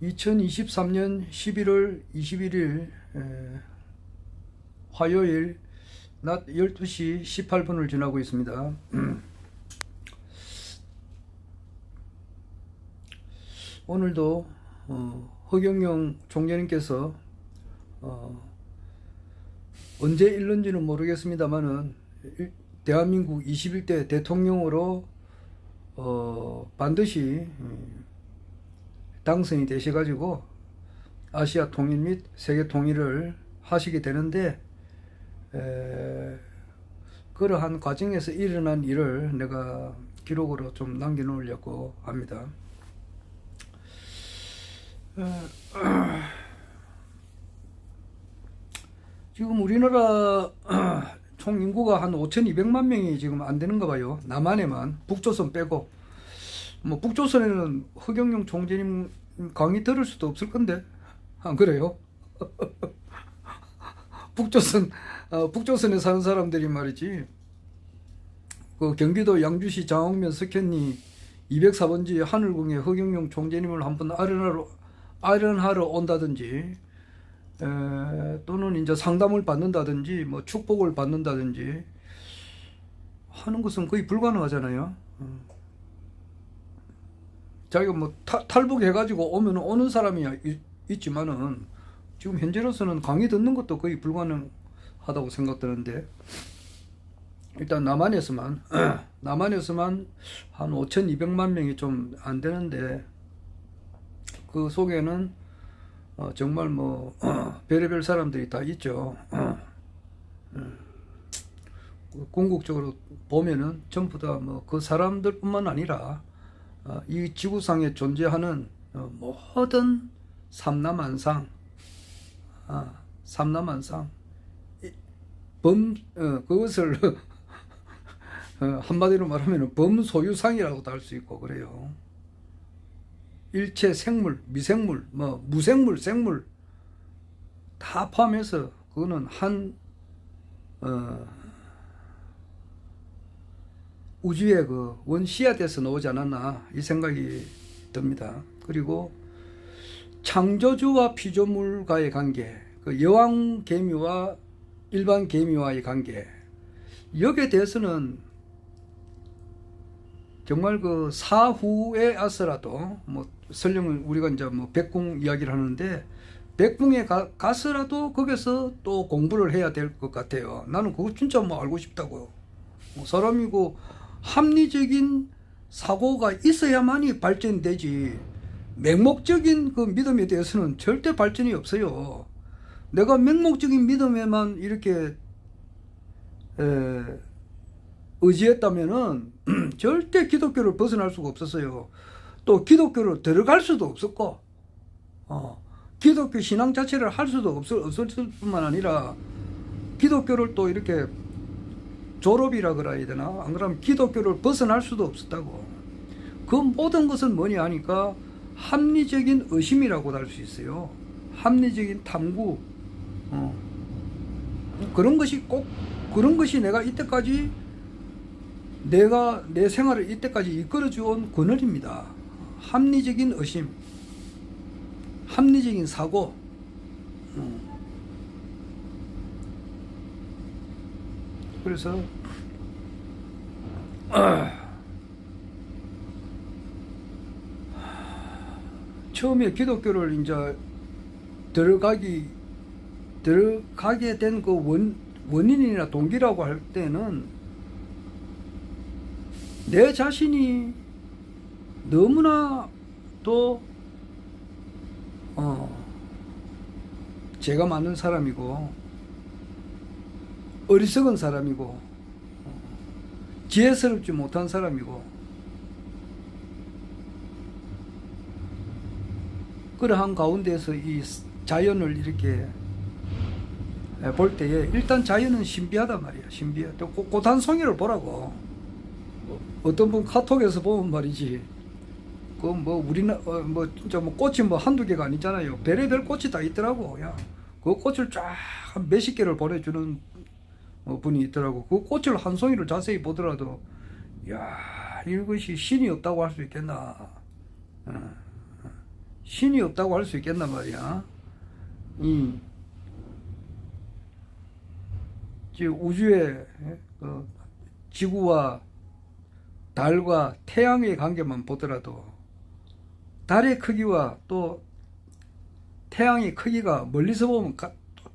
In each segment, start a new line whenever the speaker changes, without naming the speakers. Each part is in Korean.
2023년 11월 21일 화요일 낮 12시 18분을 지나고 있습니다. 오늘도 허경영 총재님께서 언제 일는지는 모르겠습니다만은 대한민국 21대 대통령으로 반드시 당선이 되셔가지고 아시아 통일 및 세계 통일을 하시게 되는데, 그러한 과정에서 일어난 일을 내가 기록으로 좀 남겨놓으려고 합니다. 지금 우리나라 총 인구가 한 5,200만 명이 지금 안 되는가 봐요. 남한에만, 북조선 빼고. 뭐 북조선에는 허경영 총재님 강의 들을 수도 없을 건데, 안 그래요? 북조선에 사는 사람들이 말이지, 그 경기도 양주시 장흥면 석현리 204번지 하늘궁에 허경영 총재님을 한번 아련하러 온다든지, 또는 이제 상담을 받는다든지, 뭐 축복을 받는다든지 하는 것은 거의 불가능하잖아요. 자기가 뭐 탈북해가지고 오면 오는 사람이 있지만은 지금 현재로서는 강의 듣는 것도 거의 불가능하다고 생각되는데, 일단 남한에서만 한 5,200만 명이 좀 안 되는데, 그 속에는 정말 뭐 별의별 사람들이 다 있죠. 궁극적으로 보면은 전부 다 뭐 그 사람들뿐만 아니라 이 지구상에 존재하는 모든 삼라만상, 그것을 한마디로 말하면 범소유상이라고도 할 수 있고 그래요. 일체 생물, 미생물, 뭐 무생물, 생물 다 포함해서 그거는 한 우주의 그 원씨앗에서 나오지 않았나, 이 생각이 듭니다. 그리고 창조주와 피조물과의 관계, 그 여왕 개미와 일반 개미와의 관계, 여기에 대해서는 정말 그 사후에 와서라도, 뭐 설령 우리가 이제 뭐 백궁 이야기를 하는데, 백궁에 가서라도 거기서 또 공부를 해야 될 것 같아요. 나는 그거 진짜 뭐 알고 싶다고. 사람이고 합리적인 사고가 있어야만이 발전되지, 맹목적인 그 믿음에 대해서는 절대 발전이 없어요. 내가 맹목적인 믿음에만 이렇게 의지했다면은 절대 기독교를 벗어날 수가 없었어요. 또 기독교로 들어갈 수도 없었고, 기독교 신앙 자체를 할 수도 없었을 뿐만 아니라, 기독교를 또 이렇게 졸업이라 그래야 되나? 안 그러면 기독교를 벗어날 수도 없었다고. 그 모든 것은 뭐냐 하니까 합리적인 의심이라고도 할 수 있어요. 합리적인 탐구. 그런 것이 내가 이때까지, 내가 내 생활을 이때까지 이끌어주온 그늘입니다. 합리적인 의심, 합리적인 사고. 그래서 처음에 기독교를 이제 들어가게 된 그 원인이나 동기라고 할 때는, 내 자신이 너무나 또 죄가 많은 사람이고, 어리석은 사람이고, 지혜스럽지 못한 사람이고, 그러한 가운데서 이 자연을 이렇게 볼 때에, 일단 자연은 신비하단 말이야. 신비해. 또 꽃 한 송이를 보라고. 어떤 분 카톡에서 보면 말이지, 그 뭐 뭐 진짜 뭐 꽃이 뭐 한두 개가 아니잖아요. 별의별 꽃이 다 있더라고. 야, 그 꽃을 쫙 한 몇십 개를 보내주는 분이 있더라고. 그 꽃을 한 송이를 자세히 보더라도, 야, 이것이 신이 없다고 할 수 있겠나. 신이 없다고 할 수 있겠단 말이야. 우주의 지구와 달과 태양의 관계만 보더라도 달의 크기와 또 태양의 크기가 멀리서 보면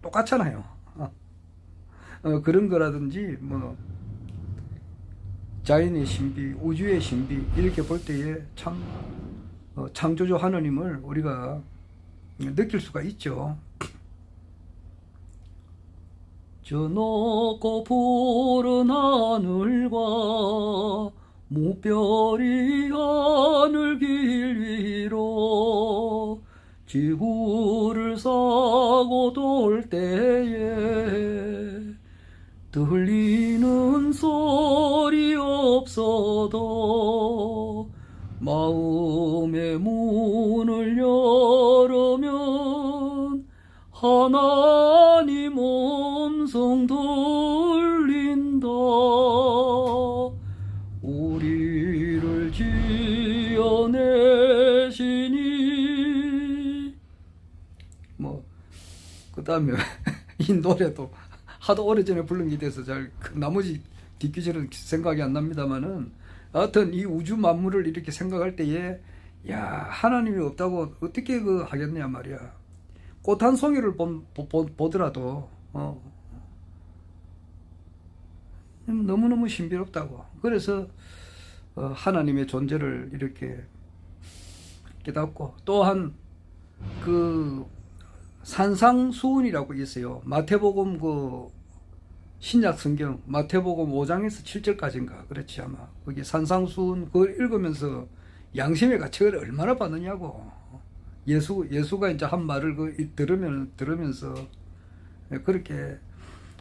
똑같잖아요. 그런 거라든지 뭐 자연의 신비, 우주의 신비 이렇게 볼 때에 참 창조주 하나님을 우리가 느낄 수가 있죠. 저 높고 푸른 하늘과 무별이 하늘 길 위로 지구를 싸고 돌 때에 들리는 소리 없어도 마음의 문을 열으면 하나님 음성 들린다. 우리를 지어내시니 그 다음에 이 노래도 하도 오래전에 부른 게 돼서 잘 나머지 뒷귀절은 생각이 안 납니다만은 하여튼 이 우주 만물을 이렇게 생각할 때에 야 하나님이 없다고 어떻게 하겠냐 말이야. 꽃 한 송이를 보더라도 너무너무 신비롭다고. 그래서 하나님의 존재를 이렇게 깨닫고 또한 산상수훈이라고 있어요. 마태복음 신약 성경 마태복음 5장에서 7절까지인가 그렇지 아마 거기 산상수훈 그걸 읽으면서 양심의 가책을 얼마나 받느냐고. 예수가 이제 한 말을 들으면서 그렇게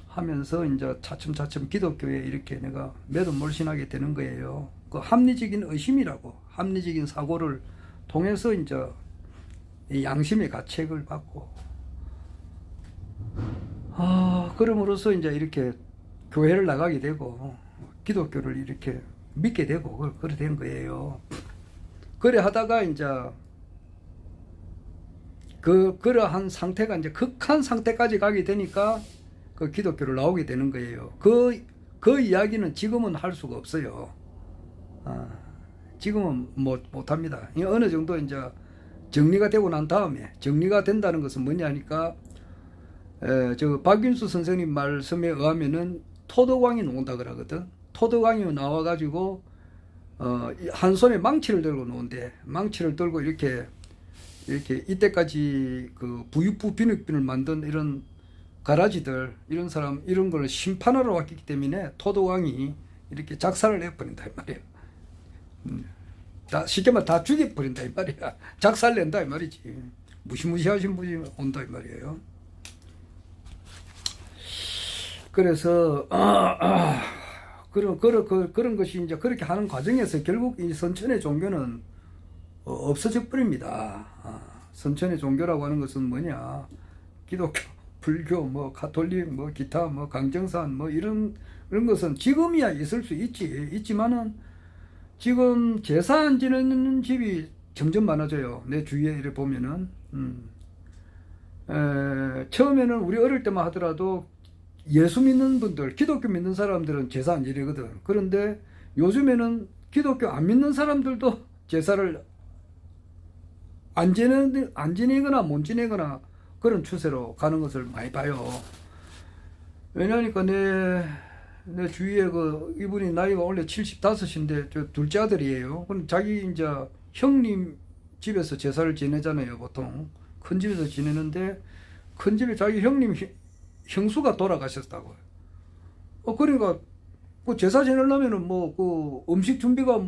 하면서 이제 차츰차츰 기독교에 이렇게 내가 매듭몰신하게 되는 거예요. 그 합리적인 의심이라고 합리적인 사고를 통해서 이제 양심의 가책을 받고 그럼으로써 이제 이렇게 교회를 나가게 되고 기독교를 이렇게 믿게 되고 그렇게 된 거예요. 그래 하다가 이제 그러한 상태가 이제 극한 상태까지 가게 되니까 그 기독교를 나오게 되는 거예요. 그 이야기는 지금은 할 수가 없어요. 지금은 못합니다. 어느 정도 이제 정리가 되고 난 다음에 정리가 된다는 것은 뭐냐 하니까 박윤수 선생님 말씀에 의하면은 토덕왕이 나온다 그러거든. 토덕왕이 나와가지고 한 손에 망치를 들고 나온대. 망치를 들고 이렇게 이때까지 그 부유부 비늑빈을 만든 이런 가라지들 이런 사람 이런 걸 심판하러 왔기 때문에 토덕왕이 이렇게 작살을 내버린다 이 말이야. 쉽게 말해 다 죽여버린다 이 말이야. 작살낸다 이 말이지. 무시무시하신 분이 온다 이 말이에요. 그래서 그런 것이 이제 그렇게 하는 과정에서 결국 이 선천의 종교는 없어져 버립니다. 선천의 종교라고 하는 것은 뭐냐? 기독교, 불교, 가톨릭, 기타, 강정산, 이런 것은 지금이야 있을 수 있지만은 지금 제사 안 지내는 집이 점점 많아져요. 내 주위에 이래 보면은 처음에는 우리 어릴 때만 하더라도 예수 믿는 분들, 기독교 믿는 사람들은 제사 안 지내거든. 그런데 요즘에는 기독교 안 믿는 사람들도 제사를 안 지내거나 못 지내거나 그런 추세로 가는 것을 많이 봐요. 왜냐하니까 내 주위에 이분이 나이가 원래 75인데 저 둘째 아들이에요. 그럼 자기 이제 형님 집에서 제사를 지내잖아요. 보통 큰 집에서 지내는데 큰 집에 자기 형님 형수가 돌아가셨다고요. 그러니까 제사 지내려면은 음식 준비가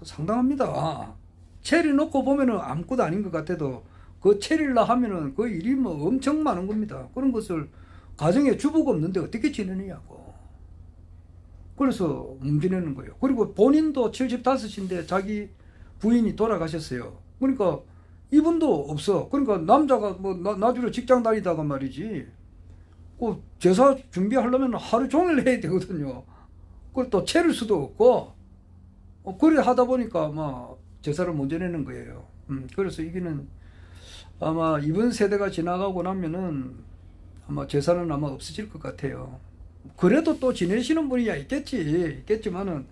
상당합니다. 체리 놓고 보면은 아무것도 아닌 것 같아도 그 체리를 하면은 그 일이 엄청 많은 겁니다. 그런 것을 가정에 주부가 없는데 어떻게 지내느냐고. 그래서 못 지내는 거예요. 그리고 본인도 75인데 자기 부인이 돌아가셨어요. 그러니까 이분도 없어. 그러니까 남자가 나주로 직장 다니다가 말이지. 제사 준비하려면 하루 종일 해야 되거든요. 그걸 또 채를 수도 없고. 그래 하다 보니까 제사를 먼저 내는 거예요. 그래서 이게는 아마 이번 세대가 지나가고 나면은 아마 제사는 아마 없어질 것 같아요. 그래도 또 지내시는 분이야 있겠지만은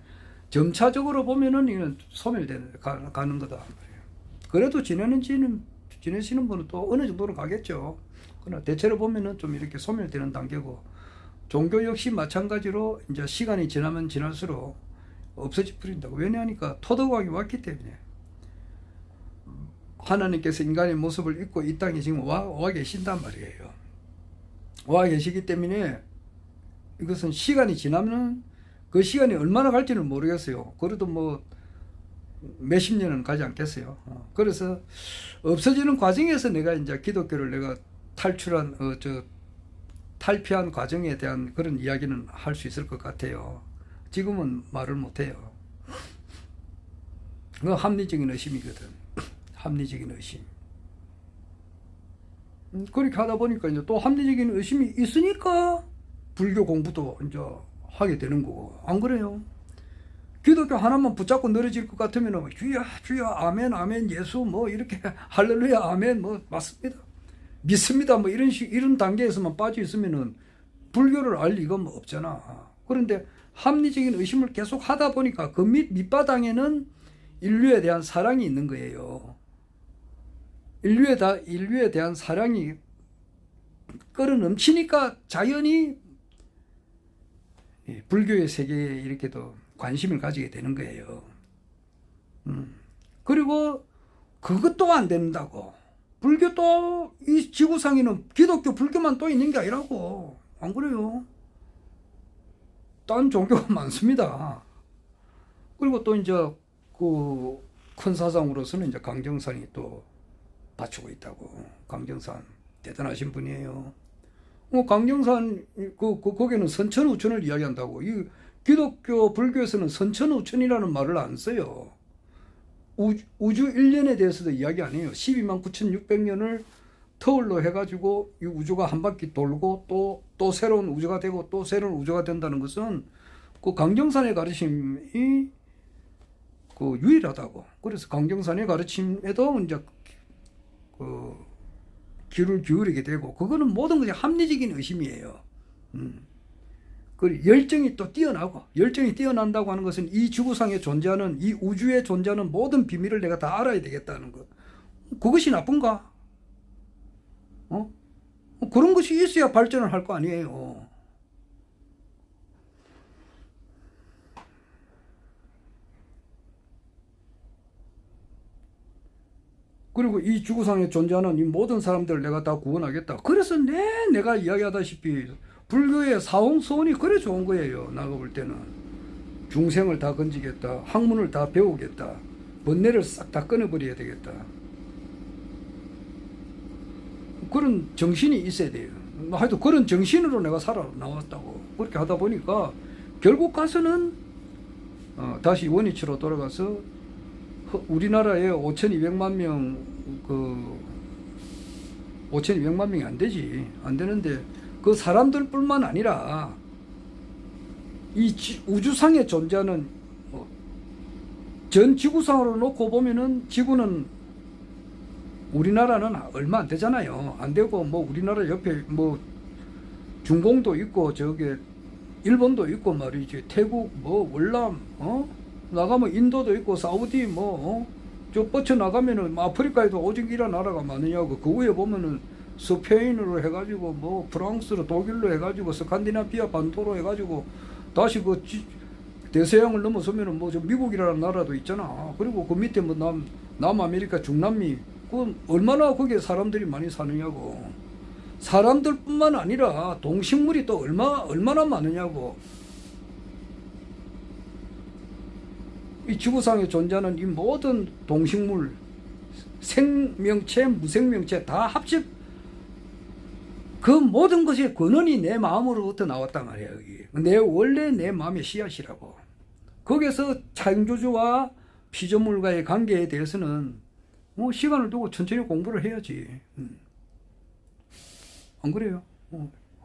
점차적으로 보면은 이건 소멸되는 가는 거다 말이에요. 그래도 지내시는 분은 또 어느 정도로 가겠죠. 그러나 대체로 보면은 좀 이렇게 소멸되는 단계고, 종교 역시 마찬가지로 이제 시간이 지나면 지날수록 없어져 버린다고. 왜냐하니까 토덕왕이 왔기 때문에. 하나님께서 인간의 모습을 입고 이 땅에 지금 와 계신단 말이에요. 와 계시기 때문에 이것은 시간이 지나면 그 시간이 얼마나 갈지는 모르겠어요. 그래도 뭐 몇십 년은 가지 않겠어요. 그래서 없어지는 과정에서 내가 이제 기독교를 내가 탈피한 과정에 대한 그런 이야기는 할 수 있을 것 같아요. 지금은 말을 못해요. 그건 합리적인 의심이거든. 합리적인 의심. 그렇게 하다 보니까 이제 또 합리적인 의심이 있으니까 불교 공부도 이제 하게 되는 거고, 안 그래요? 기독교 하나만 붙잡고 늘어질 것 같으면 주여 주여 아멘 아멘 예수 뭐 이렇게 할렐루야 아멘 뭐 맞습니다 믿습니다 뭐 이런 단계에서만 빠져 있으면은 불교를 알 리가 뭐 없잖아. 그런데 합리적인 의심을 계속 하다 보니까 그 밑바닥에는 인류에 대한 사랑이 있는 거예요. 인류에 대한 사랑이 끌어 넘치니까 자연히 불교의 세계에 이렇게도 관심을 가지게 되는 거예요. 그리고 그것도 안 된다고. 불교도 이 지구상에는 기독교, 불교만 또 있는 게 아니라고. 안 그래요? 딴 종교가 많습니다. 그리고 또 이제 그 큰 사상으로서는 이제 강정산이 또 받치고 있다고. 강정산 대단하신 분이에요. 강정산 거기는 선천우천을 이야기한다고. 이 기독교 불교에서는 선천우천이라는 말을 안 써요. 우주 1년에 대해서도 이야기 안 해요. 12만 9,600년을 터울로 해가지고 이 우주가 한 바퀴 돌고 또 새로운 우주가 되고 또 새로운 우주가 된다는 것은 그 강정산의 가르침이 그 유일하다고. 그래서 강정산의 가르침에도 이제 그 귀를 기울이게 되고, 그거는 모든 것이 합리적인 의심이에요. 그 열정이 또 뛰어나고, 열정이 뛰어난다고 하는 것은 이 지구상에 존재하는, 이 우주에 존재하는 모든 비밀을 내가 다 알아야 되겠다는 것. 그것이 나쁜가? 그런 것이 있어야 발전을 할 거 아니에요. 그리고 이 지구상에 존재하는 이 모든 사람들을 내가 다 구원하겠다. 그래서 내가 이야기하다시피 불교의 사홍수원이 그래 좋은 거예요. 나가 볼 때는 중생을 다 건지겠다, 학문을 다 배우겠다, 번뇌를 싹 다 끊어버려야 되겠다. 그런 정신이 있어야 돼요. 하여튼 그런 정신으로 내가 살아 나왔다고. 그렇게 하다 보니까 결국 가서는 다시 원위치로 돌아가서 우리나라에 5,200만 명, 5,200만 명이 안 되지. 안 되는데, 그 사람들 뿐만 아니라, 이 우주상에 존재하는, 전 지구상으로 놓고 보면은, 지구는, 우리나라는 얼마 안 되잖아요. 안 되고, 뭐, 우리나라 옆에, 뭐, 중공도 있고, 일본도 있고 말이지. 태국, 뭐, 월남, 나가면 인도도 있고 사우디 저 뻗쳐 나가면은 아프리카에도 오직 이런 나라가 많으냐고. 그 위에 보면은 스페인으로 해가지고 뭐 프랑스로 독일로 해가지고 스칸디나비아 반도로 해가지고 다시 그 대서양을 넘어서면은 뭐 저 미국이라는 나라도 있잖아. 그리고 그 밑에 뭐 남아메리카 중남미 그 얼마나 거기에 사람들이 많이 사느냐고. 사람들뿐만 아니라 동식물이 또 얼마나 많으냐고. 이 지구상에 존재하는 이 모든 동식물, 생명체, 무생명체 다 합쳐 그 모든 것의 근원이 내 마음으로부터 나왔단 말이야. 여기 원래 내 마음의 씨앗이라고. 거기서 창조주와 피조물과의 관계에 대해서는 뭐 시간을 두고 천천히 공부를 해야지. 안 그래요?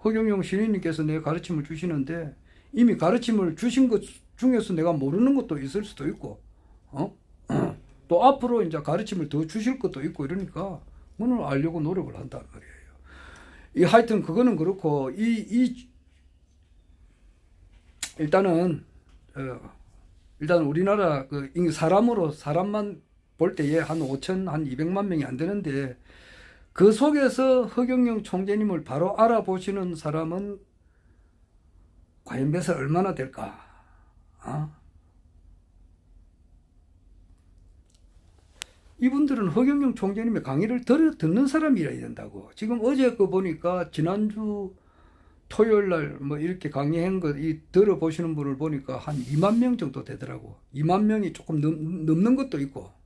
허경영 신인님께서 내 가르침을 주시는데 이미 가르침을 주신 것 중에서 내가 모르는 것도 있을 수도 있고, 또 앞으로 이제 가르침을 더 주실 것도 있고 이러니까 그거는 알려고 노력을 한단 말이에요. 하여튼 그거는 그렇고 일단은 일단 우리나라 사람만 볼 때에 한 5천 한 200만 명이 안 되는데 그 속에서 허경영 총재님을 바로 알아보시는 사람은 과연 몇을 얼마나 될까? 이분들은 허경영 총재님의 강의를 듣는 사람이라야 된다고. 지금 어제 보니까 지난주 토요일 날 뭐 이렇게 강의한 거 들어보시는 분을 보니까 한 2만 명 정도 되더라고. 2만 명이 조금 넘는 것도 있고.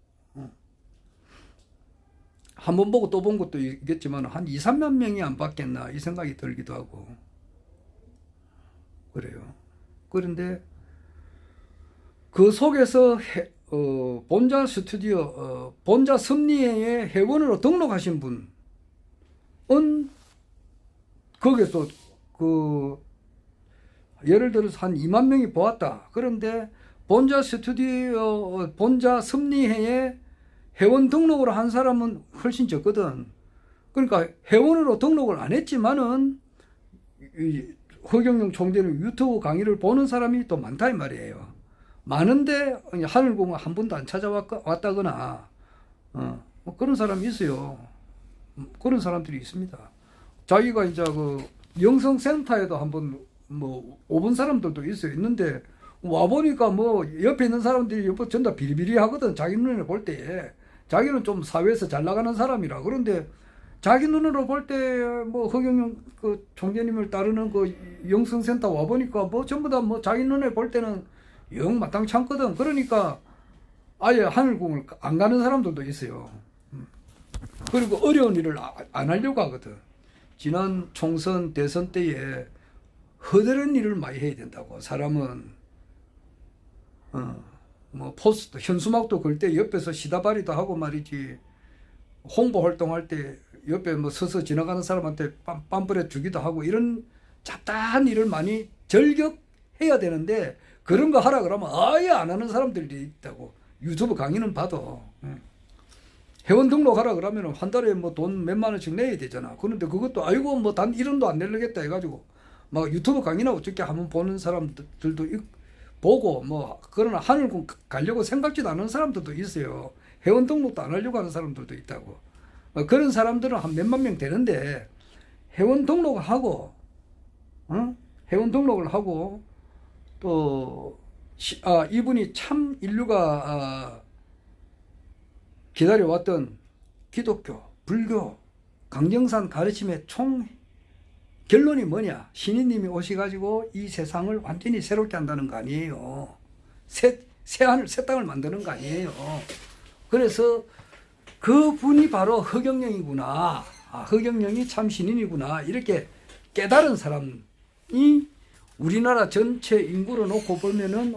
한 번 보고 또 본 것도 있겠지만 한 2, 3만 명이 안 받겠나 이 생각이 들기도 하고. 그래요. 그런데 그 속에서 본자 스튜디오, 본자 섭리회의 회원으로 등록하신 분은 거기서 예를 들어서 한 2만 명이 보았다. 그런데 본자 스튜디오, 본자 섭리회에 회원 등록을 한 사람은 훨씬 적거든. 그러니까 회원으로 등록을 안 했지만은 허경영 총재는 유튜브 강의를 보는 사람이 또 많다 이 말이에요. 많은데 하늘공을 한 번도 안 찾아왔다거나 뭐 그런 사람이 있어요. 그런 사람들이 있습니다. 자기가 이제 영성센터에도 한번 뭐 5번 사람들도 있는데 와보니까 뭐 옆에 있는 사람들이 전부 다 비리비리 하거든. 자기 눈에 볼 때에. 자기는 좀 사회에서 잘 나가는 사람이라. 그런데 자기 눈으로 볼 때 뭐 허경영 총재님을 따르는 영성센터 와보니까 뭐 전부 다 뭐 자기 눈에 볼 때는 영 마땅치 않거든. 그러니까 아예 하늘궁을 안 가는 사람들도 있어요. 그리고 어려운 일을 안 하려고 하거든. 지난 총선 대선 때에 허드렛 일을 많이 해야 된다고. 사람은 뭐 포스터 현수막도 걸 때 옆에서 시다바리도 하고 말이지. 홍보 활동할 때 옆에 뭐 서서 지나가는 사람한테 팜플렛 주기도 하고 이런 잡다한 일을 많이 절격해야 되는데 그런 거 하라 그러면 아예 안 하는 사람들이 있다고. 유튜브 강의는 봐도 회원 등록하라 그러면 한 달에 뭐 돈 몇만 원씩 내야 되잖아. 그런데 그것도 아이고 뭐 단 1원도 안 내려겠다 해가지고 막 유튜브 강의나 어떻게 한번 보는 사람들도 보고 뭐 그러나 하늘궁 가려고 생각지도 않은 사람들도 있어요. 회원 등록도 안 하려고 하는 사람들도 있다고. 그런 사람들은 한 몇만 명 되는데 회원 등록을 하고 회원 등록을 하고 또 이분이 참 인류가 기다려왔던 기독교, 불교, 강정산 가르침의 총 결론이 뭐냐? 신인님이 오셔가지고 이 세상을 완전히 새롭게 한다는 거 아니에요. 새 하늘, 새 땅을 만드는 거 아니에요. 그래서 그 분이 바로 허경영이구나. 허경영이 참 신인이구나. 이렇게 깨달은 사람이 우리나라 전체 인구로 놓고 보면은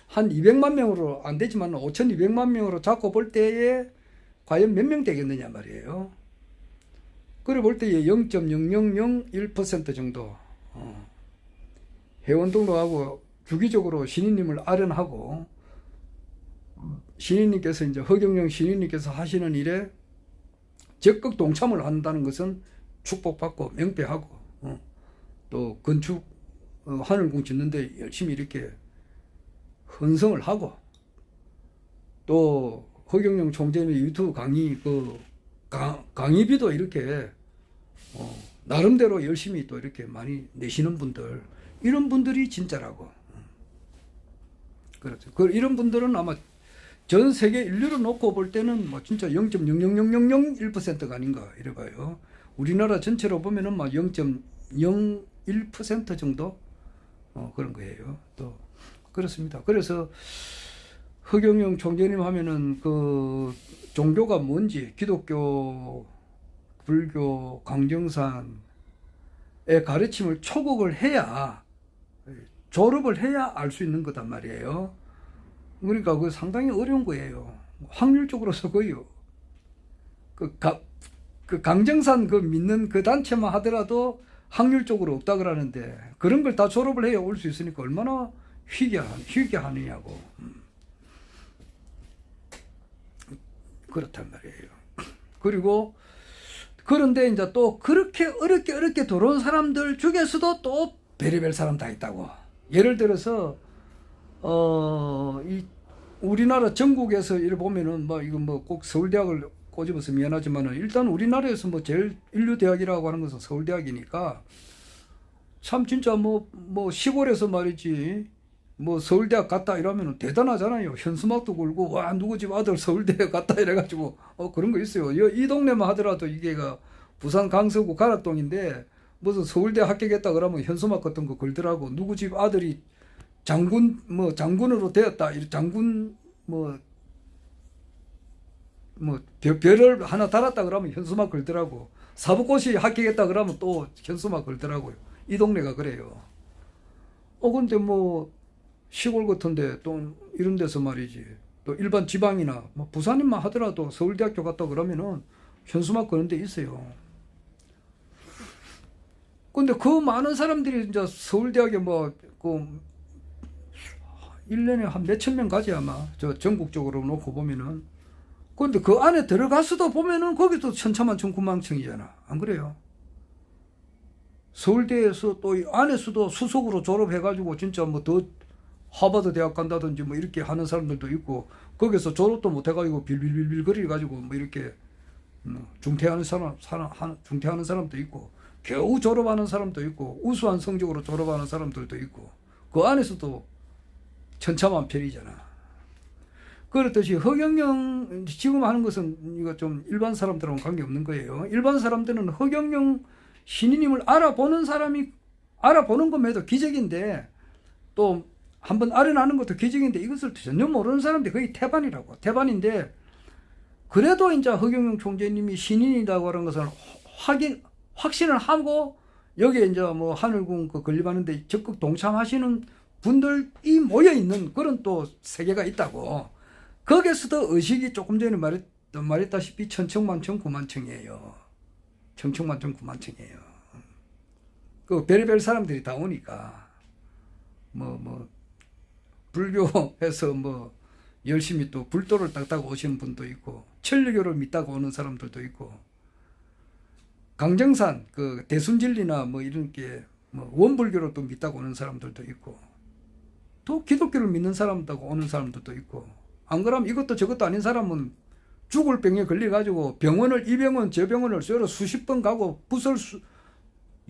한 200만 명으로 안 되지만 5,200만 명으로 잡고 볼 때에 과연 몇 명 되겠느냐 말이에요. 그래 볼 때에 0.0001% 정도 회원 등록하고 주기적으로 신인님을 아련하고 신인님께서 이제 허경영 신인님께서 하시는 일에 적극 동참을 한다는 것은 축복받고 명배하고 또 건축 하늘궁 짓는데 열심히 이렇게 헌성을 하고 또 허경영 총재님의 유튜브 강의 강의비도 이렇게 나름대로 열심히 또 이렇게 많이 내시는 분들 이런 분들이 진짜라고. 그렇죠. 이런 분들은 아마 전 세계 인류를 놓고 볼 때는 뭐 진짜 0.00001%가 아닌가 이래 봐요. 우리나라 전체로 보면은 막 0.01% 정도 그런 거예요. 또 그렇습니다. 그래서 허경영 총재님 하면은 그 종교가 뭔지 기독교, 불교, 강정산의 가르침을 초국을 해야 졸업을 해야 알 수 있는 거단 말이에요. 그러니까 그 상당히 어려운 거예요. 확률적으로서 거의요. 그 강정산 믿는 그 단체만 하더라도 확률적으로 없다 그러는데 그런 걸 다 졸업을 해야 올 수 있으니까 얼마나 희귀하느냐고. 그렇단 말이에요. 그리고 그런데 이제 또 그렇게 어렵게 들어온 사람들 중에서도 또 별의별 사람 다 있다고. 예를 들어서 이 우리나라 전국에서 이를 보면은 뭐 이거 뭐 꼭 서울대학을 꼬집어서 미안하지만은 일단 우리나라에서 뭐 제일 인류 대학이라고 하는 것은 서울대학이니까 참 진짜 뭐 시골에서 말이지 뭐 서울대학 갔다 이러면 대단하잖아요. 현수막도 걸고 와 누구 집 아들 서울대에 갔다 이래가지고 그런 거 있어요. 이 동네만 하더라도 이게가 부산 강서구 가락동인데 무슨 서울대 합격했다 그러면 현수막 같은 거 걸더라고. 누구 집 아들이 장군으로 되었다. 장군 별을 하나 달았다 그러면 현수막 걸더라고. 사법고시 합격했다 그러면 또 현수막 걸더라고요. 이 동네가 그래요. 근데 뭐 시골 같은데 또 이런 데서 말이지. 또 일반 지방이나 뭐 부산인만 하더라도 서울대학교 갔다 그러면은 현수막 거는 데 있어요. 근데 그 많은 사람들이 이제 서울대학에 그 1년에 한 몇천 명 가지 아마 저 전국적으로 놓고 보면은. 근데 그 안에 들어가서도 보면은 거기도 천차만천구만층이잖아. 안 그래요? 서울대에서 또 안에서도 수석으로 졸업해가지고 진짜 뭐 더 하버드 대학 간다든지 뭐 이렇게 하는 사람들도 있고 거기서 졸업도 못해가지고 빌빌빌빌 거리가지고 뭐 이렇게 중퇴하는 사람도 있고 겨우 졸업하는 사람도 있고 우수한 성적으로 졸업하는 사람들도 있고 그 안에서도 천차만별이잖아. 그렇듯이 허경영 지금 하는 것은 이거 좀 일반 사람들하고는 관계없는 거예요. 일반 사람들은 허경영 신인임을 알아보는 것만해도 기적인데 또 한번 알아나는 것도 기적인데 이것을 전혀 모르는 사람들이 거의 태반이라고. 태반인데 그래도 이제 허경영 총재님이 신인이라고 하는 것을 확신을 하고 여기에 이제 뭐 하늘궁 그 건립하는데 적극 동참하시는 분들이 모여 있는 그런 또 세계가 있다고. 거기에서도 의식이 조금 전에 말했다시피 천청만청 구만청이에요. 천청만청 구만청이에요. 그 별의별 사람들이 다 오니까 불교에서 열심히 또 불도를 닦다가 오시는 분도 있고 천리교를 믿다가 오는 사람들도 있고 강정산 그 대순진리나 뭐 이런 게 원불교를 또 믿다가 오는 사람들도 있고 또 기독교를 믿는 사람도 오는 사람들도 있고 안 그러면 이것도 저것도 아닌 사람은 죽을 병에 걸려가지고 병원을 이 병원 저 병원을 여러 수십 번 가고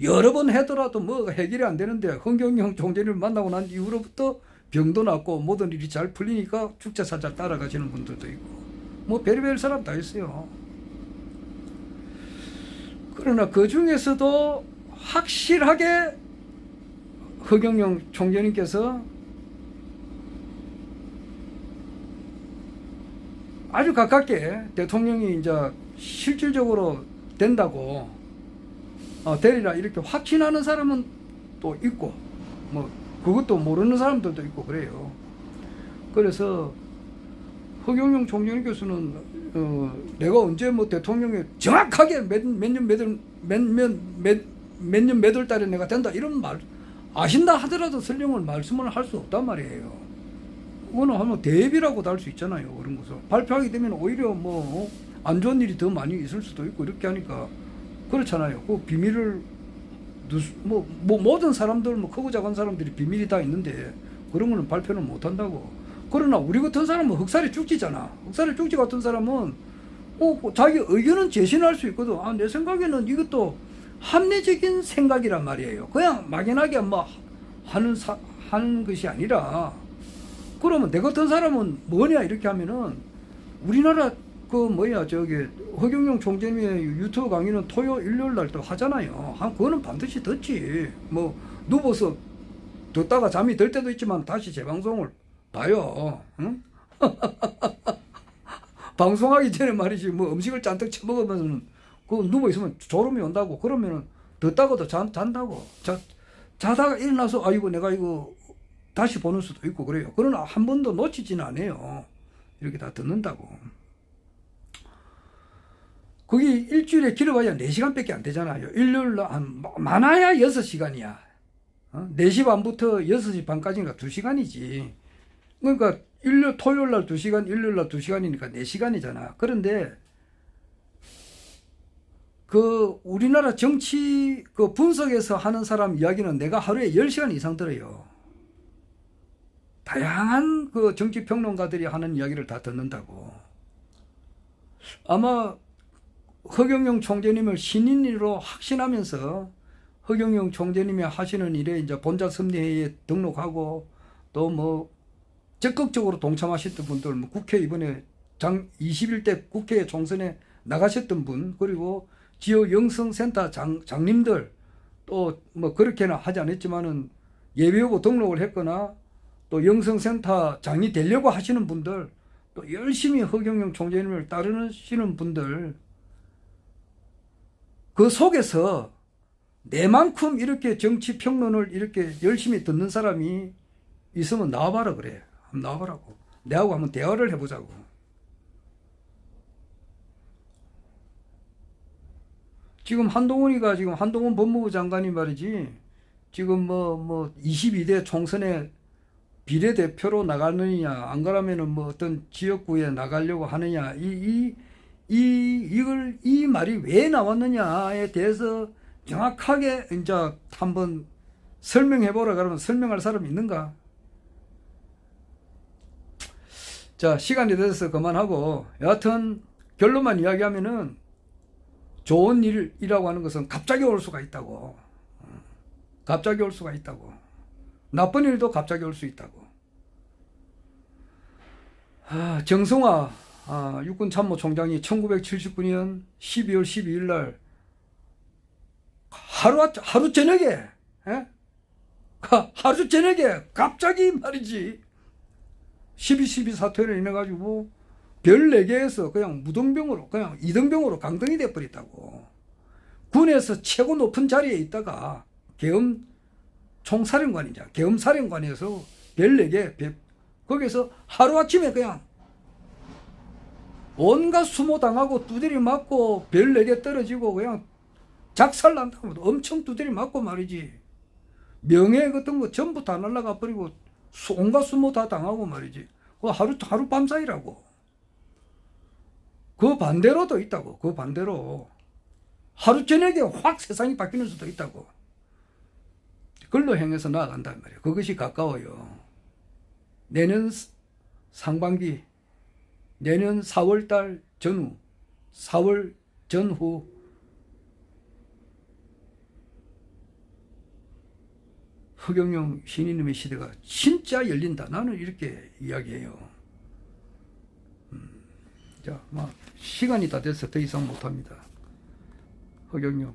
여러 번 하더라도 뭐 해결이 안 되는데 허경영 총재를 만나고 난 이후로부터 병도 낫고 모든 일이 잘 풀리니까 축제살짝 따라가시는 분들도 있고 뭐 별의별 사람 다 있어요. 그러나 그 중에서도 확실하게 허경영 총재님께서 아주 가깝게 대통령이 이제 실질적으로 된다고 되리라 이렇게 확신하는 사람은 또 있고 뭐 그것도 모르는 사람들도 있고 그래요. 그래서 허경영 총재님께서는 내가 언제 뭐 대통령이 정확하게 몇 년 몇 월 달에 내가 된다 이런 말 아신다 하더라도 설령을 말씀을 할 수 없단 말이에요. 그거는 하면 대비라고도 할 수 있잖아요. 그런 것을 발표하게 되면 오히려 안 좋은 일이 더 많이 있을 수도 있고 이렇게 하니까 그렇잖아요. 그 비밀을 모든 사람들 크고 작은 사람들이 비밀이 다 있는데 그런 거는 발표는 못 한다고. 그러나 우리 같은 사람은 흑살이 쭉지잖아. 흑살이 쭉지 같은 사람은 자기 의견은 제시할 수 있거든. 내 생각에는 이것도 합리적인 생각이란 말이에요. 그냥 막연하게 하는 것이 아니라 그러면 내 같은 사람은 뭐냐 이렇게 하면은 우리나라 허경영 총재님의 유튜브 강의는 일요일 날 또 하잖아요. 그거는 반드시 듣지. 누워서 듣다가 잠이 들 때도 있지만 다시 재방송을 봐요. 응? 방송하기 전에 말이지 음식을 잔뜩 처먹으면 누워 있으면 졸음이 온다고. 그러면은 듣다가도 잔다고. 자다가 일어나서 아이고 내가 이거 다시 보는 수도 있고 그래요. 그러나 한 번도 놓치지는 않아요. 이렇게 다 듣는다고. 그게 일주일에 길어봐야 4시간밖에 안 되잖아요. 일요일날 많아야 6시간이야. 4시 반부터 6시 반까지니까 2시간이지. 그러니까 토요일 날 2시간, 일요일 날 2시간이니까 4시간이잖아. 그런데 그 우리나라 정치 그 분석에서 하는 사람 이야기는 내가 하루에 10시간 이상 들어요. 다양한 그 정치 평론가들이 하는 이야기를 다 듣는다고. 아마 허경영 총재님을 신인으로 확신하면서 허경영 총재님이 하시는 일에 이제 본자섭리회에 등록하고 또 뭐 적극적으로 동참하셨던 분들, 뭐 국회 이번에 21대 국회 총선에 나가셨던 분, 그리고 지역 영성센터 장님들, 또 뭐 그렇게는 하지 않았지만은 예비후보 등록을 했거나 또 영성센터 장이 되려고 하시는 분들, 또 열심히 허경영 총재님을 따르시는 분들, 그 속에서 내만큼 이렇게 정치 평론을 이렇게 열심히 듣는 사람이 있으면 나와봐라 그래. 한번 나와보라고. 내하고 한번 대화를 해보자고. 지금 한동훈이가 지금 한동훈 법무부 장관이 말이지, 지금 뭐 22대 총선에 비례대표로 나가느냐, 안 그러면은 뭐 어떤 지역구에 나가려고 하느냐, 이 말이 왜 나왔느냐에 대해서 정확하게 이제 한번 설명해보라 그러면 설명할 사람이 있는가? 자, 시간이 돼서 그만하고, 여하튼 결론만 이야기하면은 좋은 일이라고 하는 것은 갑자기 올 수가 있다고. 갑자기 올 수가 있다고. 나쁜 일도 갑자기 올 수 있다고. 정성화 육군참모총장이 1979년 12월 12일 날 하루 저녁에, 하루 저녁에 갑자기 말이지 12.12 사태로 인해 가지고 별 4개에서 그냥 무등병으로, 그냥 이등병으로 강등이 돼버렸다고. 군에서 최고 높은 자리에 있다가 계엄 총사령관이자 계엄사령관에서 별 4개, 거기서 하루아침에 그냥 온갖 수모당하고 두드리 맞고 별 4개 떨어지고 그냥 작살난다고 엄청 두드리 맞고 말이지. 명예 같은 거 전부 다 날라가 버리고 온갖 수모 다 당하고 말이지. 그 하룻밤 사이라고. 그 반대로도 있다고. 그 반대로 하루 저녁에 확 세상이 바뀌는 수도 있다고. 그걸로 행해서 나아간단 말이에요. 그것이 가까워요. 내년 상반기, 내년 4월달 전후, 4월 전후 허경영 신인님의 시대가 진짜 열린다. 나는 이렇게 이야기해요. 자, 시간이 다 돼서 더 이상 못합니다. 허경영.